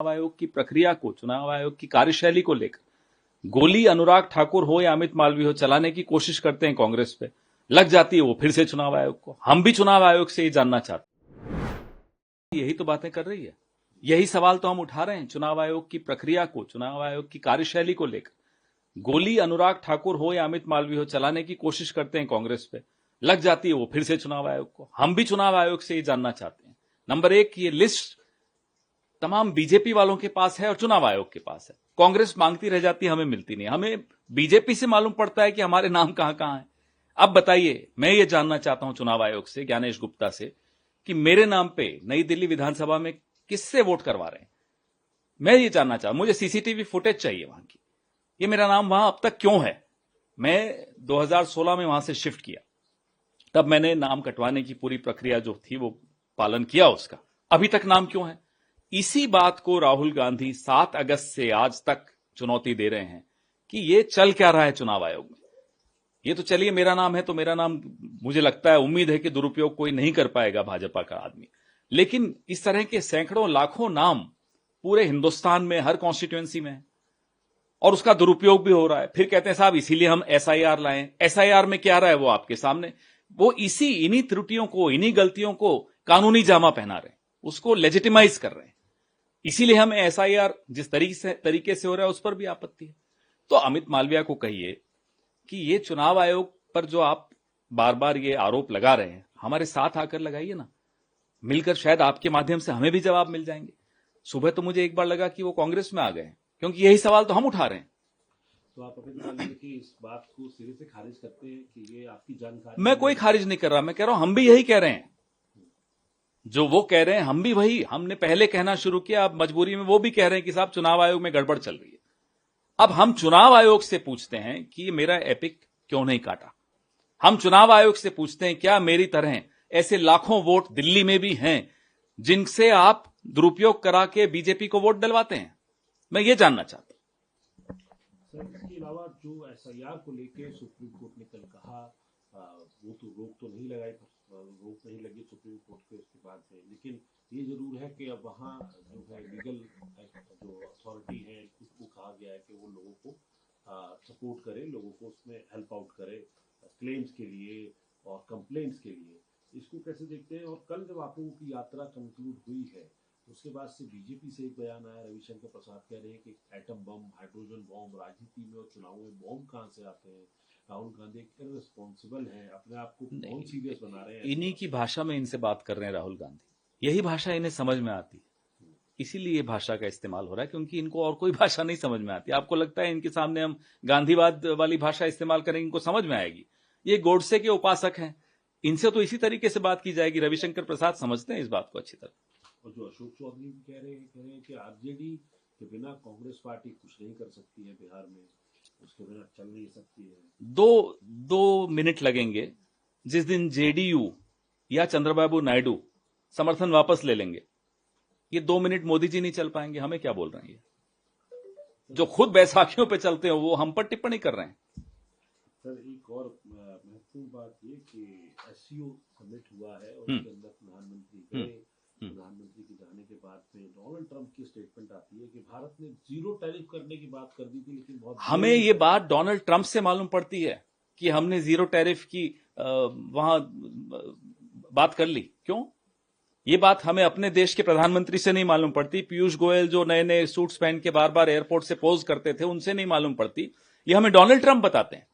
चुनाव आयोग की प्रक्रिया को, चुनाव आयोग की कार्यशैली को लेकर गोली अनुराग ठाकुर हो या अमित मालवीय हो चलाने की कोशिश करते हैं कांग्रेस पे, लग जाती है वो फिर से चुनाव आयोग को। हम भी चुनाव आयोग से ये जानना चाहते हैं, यही तो बातें कर रही है, यही सवाल तो हम उठा रहे हैं। चुनाव आयोग की प्रक्रिया को, चुनाव आयोग की कार्यशैली को लेकर गोली अनुराग ठाकुर हो या अमित मालवीय हो चलाने की कोशिश करते हैं कांग्रेस पे, लग जाती है वो फिर से चुनाव आयोग को। हम भी चुनाव आयोग से ये जानना चाहते हैं, नंबर एक, ये लिस्ट तमाम बीजेपी वालों के पास है और चुनाव आयोग के पास है। कांग्रेस मांगती रह जाती है, हमें मिलती नहीं। हमें बीजेपी से मालूम पड़ता है कि हमारे नाम कहां कहां है। अब बताइए, मैं ये जानना चाहता हूं चुनाव आयोग से, ज्ञानेश गुप्ता से, कि मेरे नाम पे नई दिल्ली विधानसभा में किससे वोट करवा रहे हैं। मैं ये जानना चाहता हूं, मुझे सीसीटीवी फुटेज चाहिए वहां की, ये मेरा नाम वहां अब तक क्यों है। मैं 2016 में वहां से शिफ्ट किया, तब मैंने नाम कटवाने की पूरी प्रक्रिया जो थी वो पालन किया उसका, अभी तक नाम क्यों है। इसी बात को राहुल गांधी 7 अगस्त से आज तक चुनौती दे रहे हैं कि ये चल क्या रहा है चुनाव आयोग में। ये तो चलिए मेरा नाम है तो मेरा नाम, मुझे लगता है, उम्मीद है कि दुरुपयोग कोई नहीं कर पाएगा भाजपा का आदमी, लेकिन इस तरह के सैकड़ों लाखों नाम पूरे हिंदुस्तान में हर कॉन्स्टिट्यूएंसी में है और उसका दुरुपयोग भी हो रहा है। फिर कहते हैं साहब इसीलिए हम एसआईआर लाए। एसआईआर में क्या रहा है वो आपके सामने, वो इन्हीं त्रुटियों को, इन्हीं गलतियों को कानूनी जामा पहना रहे हैं, उसको लेजिटिमाइज कर रहे हैं। इसीलिए हमें एसआईआर जिस तरीके से हो रहा है उस पर भी आपत्ति है। तो अमित मालवीय को कहिए कि ये चुनाव आयोग पर जो आप बार बार ये आरोप लगा रहे हैं, हमारे साथ आकर लगाइए ना, मिलकर शायद आपके माध्यम से हमें भी जवाब मिल जाएंगे। सुबह तो मुझे एक बार लगा कि वो कांग्रेस में आ गए, क्योंकि यही सवाल तो हम उठा रहे हैं। तो आप अमित मालवीय की इस बात को सिरे से खारिज करते हैं कि ये आपकी जानकारी? मैं कोई खारिज नहीं कर रहा, मैं कह रहा हूं हम भी यही कह रहे हैं, जो वो कह रहे हैं हम भी वही, हमने पहले कहना शुरू किया, अब मजबूरी में वो भी कह रहे हैं कि साहब चुनाव आयोग में गड़बड़ चल रही है। अब हम चुनाव आयोग से पूछते हैं कि मेरा एपिक क्यों नहीं काटा। हम चुनाव आयोग से पूछते हैं क्या मेरी तरह ऐसे लाखों वोट दिल्ली में भी हैं जिनसे आप दुरुपयोग करा के बीजेपी को वोट डलवाते हैं। मैं ये जानना चाहता हूं। सर, इसके अलावा जो एसआईआर को लेके सुप्रीम कोर्ट ने कल कहा, वो तो रोक तो नहीं लगाई, रोक नहीं लगी सुप्रीम कोर्ट के उसके बाद से, लेकिन ये जरूर है कि अब वहाँ जो है लीगल जो अथॉरिटी है उसको कहा गया है कि वो लोगों को सपोर्ट करे, लोगों को उसमें हेल्प आउट करे क्लेम्स के लिए और कंप्लेंट्स के लिए। इसको कैसे देखते हैं? और कल जब आप लोगों की यात्रा कंक्लूड हुई है उसके बाद से बीजेपी से एक बयान आया, रविशंकर प्रसाद कह रहे हैं कि एटम बम, हाइड्रोजन बम राजनीति में और चुनाव में बम कहां से आते हैं। राहुल गांधी इररिस्पॉन्सिबल है, अपने आप को बहुत सीरियस बना रहे हैं। इन्हीं की भाषा में इनसे बात कर रहे हैं राहुल गांधी, यही भाषा इन्हें समझ में आती है, इसीलिए ये भाषा का इस्तेमाल हो रहा है, क्योंकि इनको और कोई भाषा नहीं समझ में आती। आपको लगता है इनके सामने हम गांधीवाद वाली भाषा इस्तेमाल करेंगे इनको समझ में आएगी? ये गोडसे के उपासक हैं, इनसे तो इसी तरीके से बात की जाएगी। रविशंकर प्रसाद समझते हैं इस बात को अच्छी तरह। और जो अशोक चौधरी कह रहे हैं कि आरजेडी के बिना कांग्रेस पार्टी कुछ नहीं कर सकती है बिहार में, उसके बिना चल नहीं सकती है। दो मिनट लगेंगे जिस दिन जेडीयू या चंद्रबाबू नायडू समर्थन वापस ले लेंगे, ये 2 मिनट मोदी जी नहीं चल पाएंगे। हमें क्या बोल रहे हैं? जो खुद बैसाखियों पे चलते हैं वो हम पर टिप्पणी कर रहे हैं। सर, एक और महत्वपूर्ण बात ये कि एससीओ समिट हुआ है और उसके अंदर प्रधानमंत्री गए। प्रधानमंत्री के जाने के बाद में डोनाल्ड ट्रंप की स्टेटमेंट आती है कि भारत ने जीरो टैरिफ करने की बात कर दी थी, लेकिन बहुत हमें ये बात डोनाल्ड ट्रंप से मालूम पड़ती है कि हमने जीरो टैरिफ की वहां बात कर ली। क्यों? ये बात हमें अपने देश के प्रधानमंत्री से नहीं मालूम पड़ती, पीयूष गोयल जो नए नए सूट्स पहन के बार बार एयरपोर्ट से पोज करते थे उनसे नहीं मालूम पड़ती, ये हमें डोनाल्ड ट्रंप बताते हैं।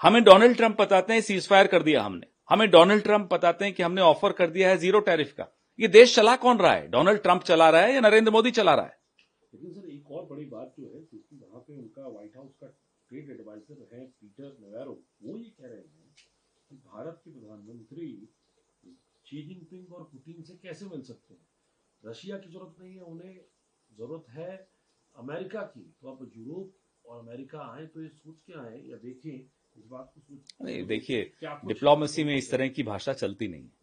हमें डोनाल्ड ट्रंप बताते हैं सीज फायर कर दिया हमने, हमें डोनाल्ड ट्रंप बताते हैं कि हमने ऑफर कर दिया है जीरो टैरिफ का। ये देश चला कौन रहा है? डोनाल्ड ट्रंप चला रहा है या नरेंद्र मोदी चला रहा है? लेकिन सर, एक और बड़ी बात जो है, क्योंकि वहां पे उनका व्हाइट हाउस का ट्रेड एडवाइजर है पीटर नवारो, वो ये कह रहे हैं कि भारत के प्रधानमंत्री शी जिनपिंग और पुतिन से कैसे मिल सकते हैं। रशिया की जरूरत नहीं है उन्हें, जरूरत है अमेरिका की। तो अब यूरोप और अमेरिका आए तो ये सोच के आए या देखें इस बात को। नहीं, देखिए, डिप्लोमेसी में इस तरह की भाषा चलती नहीं है।